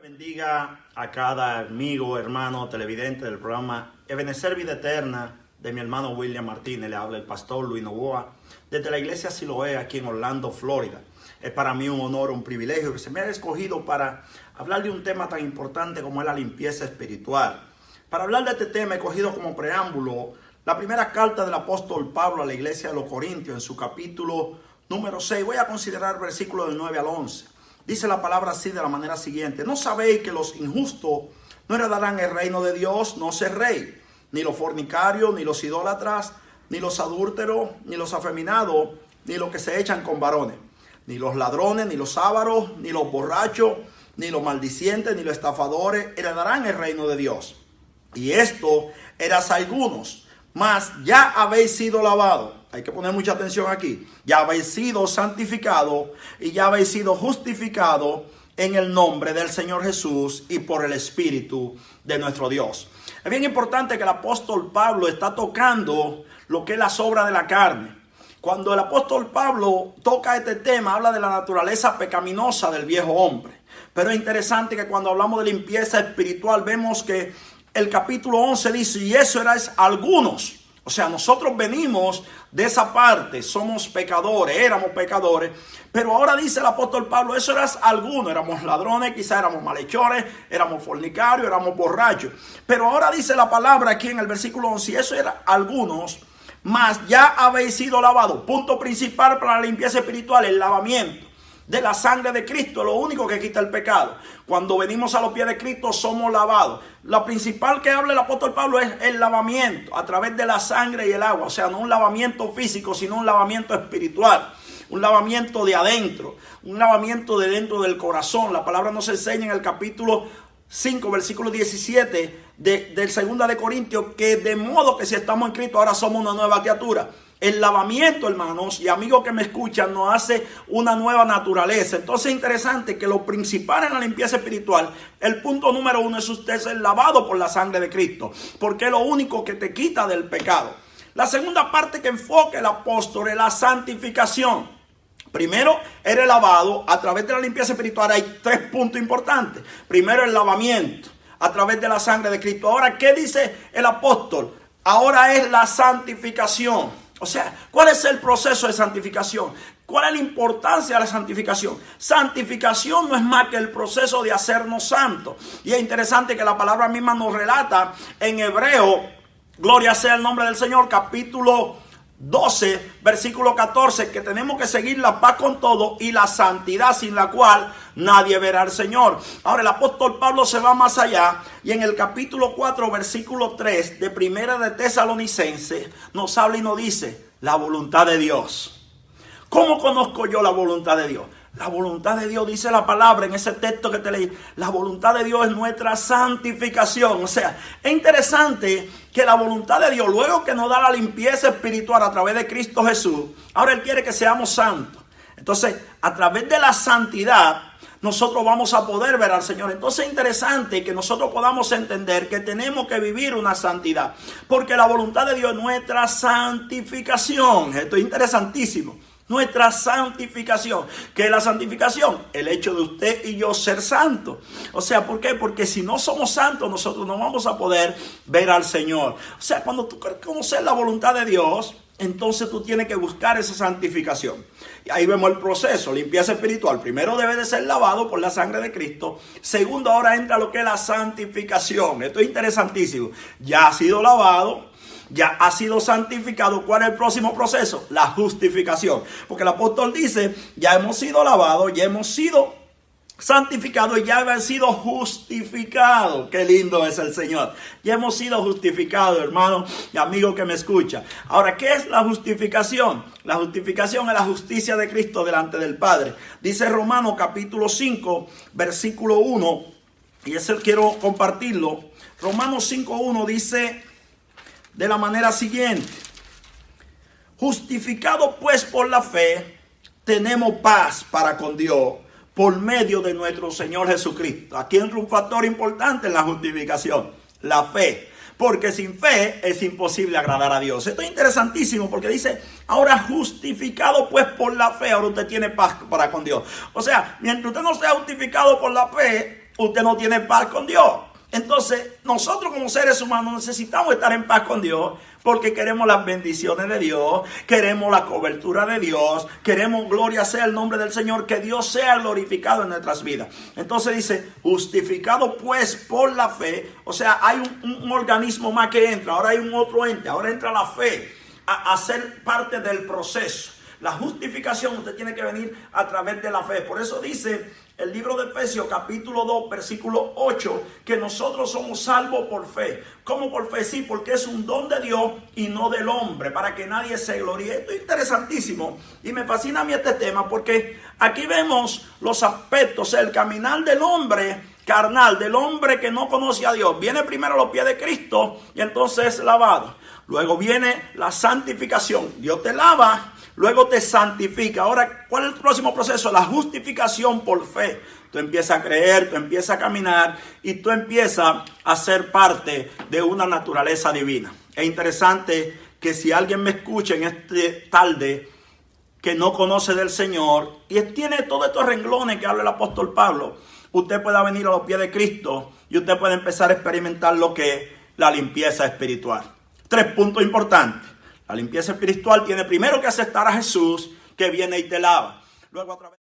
Bendiga a cada amigo, hermano, televidente del programa Ebenecer Vida Eterna de mi hermano William Martínez. Le habla el pastor Luis Novoa desde la iglesia Siloé aquí en Orlando, Florida. Es para mí un honor, un privilegio que se me haya escogido para hablar de un tema tan importante como es la limpieza espiritual. Para hablar de este tema he cogido como preámbulo la primera carta del apóstol Pablo a la iglesia de los Corintios en su capítulo número 6. Voy a considerar versículos del 9 al 11. Dice la palabra así de la manera siguiente: ¿no sabéis que los injustos no heredarán el reino de Dios? No se rey, ni los fornicarios, ni los idólatras, ni los adúlteros, ni los afeminados, ni los que se echan con varones, ni los ladrones, ni los ávaros, ni los borrachos, ni los maldicientes, ni los estafadores heredarán el reino de Dios. Y esto eras algunos, mas ya habéis sido lavados. Hay que poner mucha atención aquí. Ya habéis sido santificados y ya habéis sido justificados en el nombre del Señor Jesús y por el Espíritu de nuestro Dios. Es bien importante que el apóstol Pablo está tocando lo que es las obras de la carne. Cuando el apóstol Pablo toca este tema, habla de la naturaleza pecaminosa del viejo hombre. Pero es interesante que cuando hablamos de limpieza espiritual, vemos que el capítulo 11 dice: y eso erais algunos. O sea, nosotros venimos de esa parte, somos pecadores, éramos pecadores, pero ahora dice el apóstol Pablo, eso eras algunos, éramos ladrones, quizás éramos malhechores, éramos fornicarios, éramos borrachos. Pero ahora dice la palabra aquí en el versículo 11, eso eran algunos, mas ya habéis sido lavados. Punto principal para la limpieza espiritual, el lavamiento de la sangre de Cristo, lo único que quita el pecado. Cuando venimos a los pies de Cristo somos lavados. La principal que habla el apóstol Pablo es el lavamiento a través de la sangre y el agua. O sea, no un lavamiento físico, sino un lavamiento espiritual. Un lavamiento de adentro, un lavamiento de dentro del corazón. La palabra nos enseña en el capítulo 5, versículo 17 del 2 de Corintios, que de modo que si estamos en Cristo ahora somos una nueva criatura. El lavamiento, hermanos y amigos que me escuchan, nos hace una nueva naturaleza. Entonces es interesante que lo principal en la limpieza espiritual, el punto número 1 es usted ser lavado por la sangre de Cristo, porque es lo único que te quita del pecado. La segunda parte que enfoca el apóstol es la santificación. Primero, eres lavado a través de la limpieza espiritual. Hay 3 puntos importantes. Primero, el lavamiento a través de la sangre de Cristo. Ahora, ¿qué dice el apóstol? Ahora es la santificación. O sea, ¿cuál es el proceso de santificación? ¿Cuál es la importancia de la santificación? Santificación no es más que el proceso de hacernos santos. Y es interesante que la palabra misma nos relata en Hebreo, gloria sea el nombre del Señor, capítulo 12, versículo 14, que tenemos que seguir la paz con todo y la santidad, sin la cual nadie verá al Señor. Ahora el apóstol Pablo se va más allá y en el capítulo 4, versículo 3 de Primera de Tesalonicenses nos habla y nos dice: la voluntad de Dios. ¿Cómo conozco yo la voluntad de Dios? La voluntad de Dios, dice la palabra en ese texto que te leí, la voluntad de Dios es nuestra santificación. O sea, es interesante que la voluntad de Dios, luego que nos da la limpieza espiritual a través de Cristo Jesús, ahora Él quiere que seamos santos. Entonces, a través de la santidad, nosotros vamos a poder ver al Señor. Entonces es interesante que nosotros podamos entender que tenemos que vivir una santidad, porque la voluntad de Dios es nuestra santificación. Esto es interesantísimo. Nuestra santificación. ¿Qué es la santificación? El hecho de usted y yo ser santos. O sea, ¿por qué? Porque si no somos santos, nosotros no vamos a poder ver al Señor. O sea, cuando tú conoces la voluntad de Dios, entonces tú tienes que buscar esa santificación. Y ahí vemos el proceso, limpieza espiritual. Primero debe de ser lavado por la sangre de Cristo. Segundo, ahora entra lo que es la santificación. Esto es interesantísimo. Ya ha sido lavado, ya ha sido santificado. ¿Cuál es el próximo proceso? La justificación. Porque el apóstol dice, ya hemos sido lavados, ya hemos sido santificados y ya hemos sido justificados. Qué lindo es el Señor. Ya hemos sido justificados, hermano y amigo que me escucha. Ahora, ¿qué es la justificación? La justificación es la justicia de Cristo delante del Padre. Dice Romanos capítulo 5, versículo 1. Y ese quiero compartirlo. Romanos 5:1 dice de la manera siguiente: justificado pues por la fe, tenemos paz para con Dios por medio de nuestro Señor Jesucristo. Aquí entra un factor importante en la justificación: la fe. Porque sin fe es imposible agradar a Dios. Esto es interesantísimo porque dice, ahora justificado pues por la fe, ahora usted tiene paz para con Dios. O sea, mientras usted no sea justificado por la fe, usted no tiene paz con Dios. Entonces, nosotros como seres humanos necesitamos estar en paz con Dios porque queremos las bendiciones de Dios, queremos la cobertura de Dios, queremos, gloria sea el nombre del Señor, que Dios sea glorificado en nuestras vidas. Entonces dice, justificado pues por la fe, o sea, hay un organismo más que entra, ahora hay un otro ente, ahora entra la fe a ser parte del proceso. La justificación usted tiene que venir a través de la fe. Por eso dice el libro de Efesios capítulo 2 versículo 8 que nosotros somos salvos por fe. ¿Cómo por fe? Sí, porque es un don de Dios y no del hombre, para que nadie se gloríe. Esto es interesantísimo y me fascina a mí este tema porque aquí vemos los aspectos, el caminar del hombre carnal, del hombre que no conoce a Dios. Viene primero a los pies de Cristo y entonces es lavado. Luego viene la santificación. Dios te lava. Luego te santifica. Ahora, ¿cuál es el próximo proceso? La justificación por fe. Tú empiezas a creer, tú empiezas a caminar y tú empiezas a ser parte de una naturaleza divina. Es interesante que si alguien me escucha en este tarde que no conoce del Señor y tiene todos estos renglones que habla el apóstol Pablo, usted pueda venir a los pies de Cristo y usted puede empezar a experimentar lo que es la limpieza espiritual. 3 puntos importantes. La limpieza espiritual tiene primero que aceptar a Jesús que viene y te lava. Luego a través